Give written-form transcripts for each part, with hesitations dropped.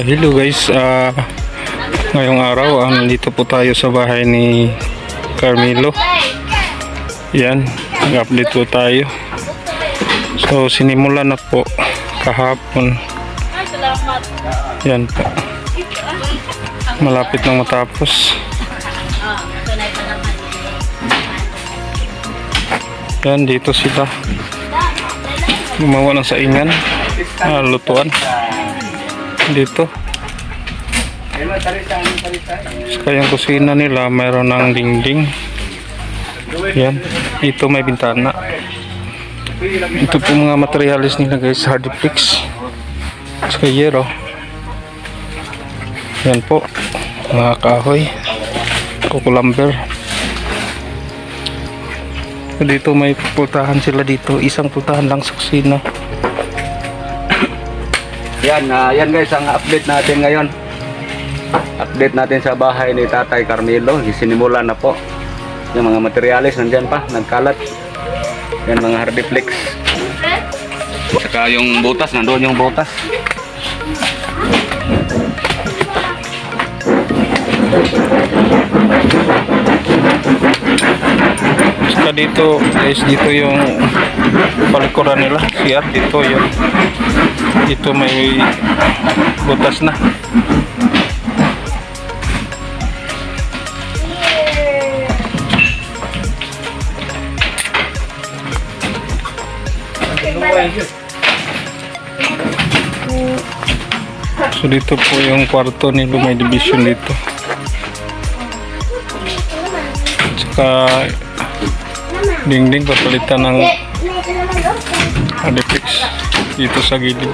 Hello guys, ngayong araw nandito po tayo sa bahay ni Carmelo. Yan, nag-update po tayo. So sinimulan na po kahapon. Yan po, malapit nang matapos. Yan, dito sila gumawa ng saingan, lutuan dito. Saka yung kusina nila mayroon ng dingding. Yan, ito may bintana. Ito po mga materialis nila guys, hardiplex, saka yero. Yan po, mga kahoy, kukulamber. Dito may putahan sila dito, isang putahan lang sa kusina. Yan guys ang update natin ngayon. Update natin sa bahay ni Tatay Carmelo. Sinimulan na po. Yung mga materialis nandyan pa, nagkalat. Yan mga hardiplex. Saka yung butas, nandoon yung butas. Saka dito guys, dito yung palikuran nila, CR dito yun. Dito may butas na. So dito po yung kwarto nila, may division dito. Saka dingding papalitan ng hardiplex dito sa gilid.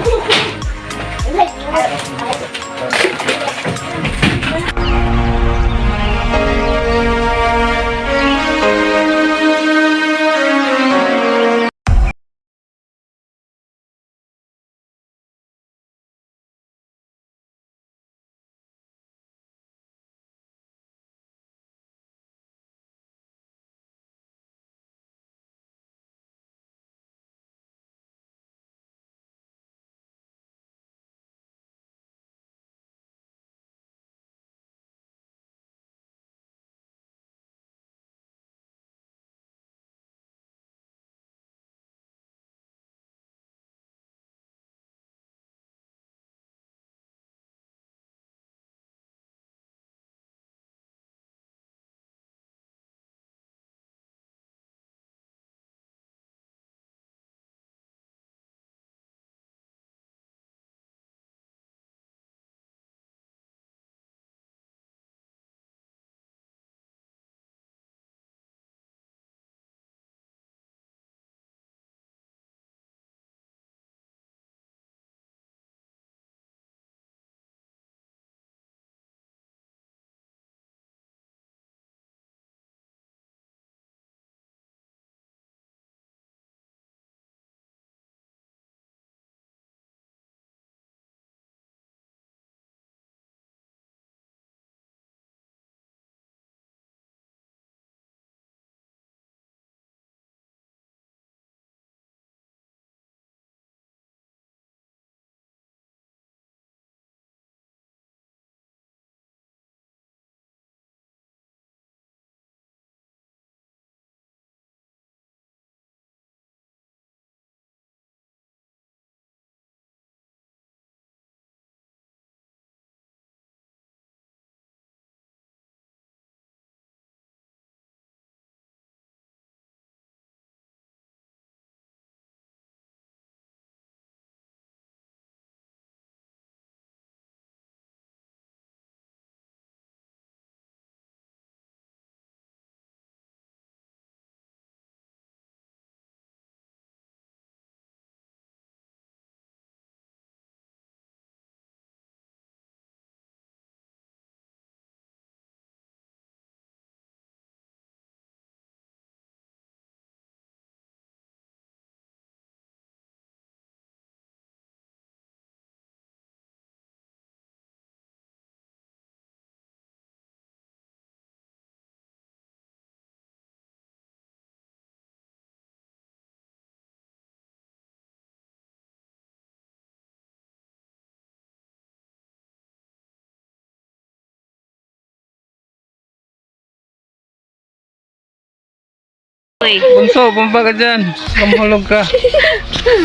Bunso, bumaba ka dyan. Kamahulog ka.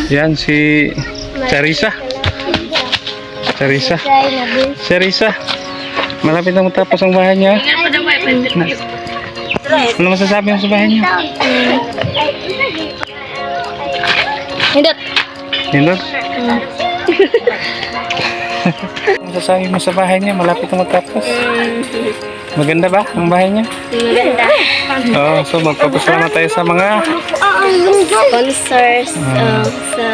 Yan si Charissa. Charissa. Charissa. Malapit na matapos ang bahay niya. Ano masasabi mo sa bahay niya? Hindot. Hindot? Ano masasabi mo sa bahay niya? Malapit na matapos. Maganda ba ang bahay niya? Maganda. Oo, so magpapasalamat tayo sa mga Sponsors sa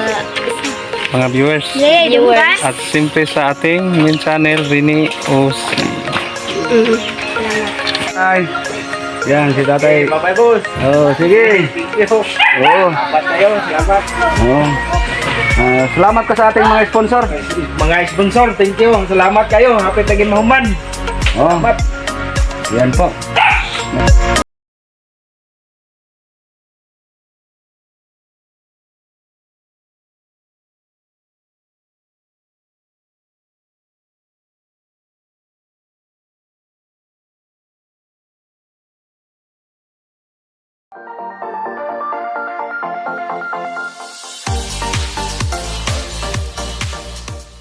mga viewers. viewers. At siyempre sa ating main channel, Rini OC. Ay. Yan, si tatay. Bye-bye, boss. Oh, sige. Oo. Salamat kayo, salamat. Oo. Salamat ka sa ating mga sponsor. Mga sponsor, thank you. Salamat kayo. Happy tagin mahuman. Oh. Yan po.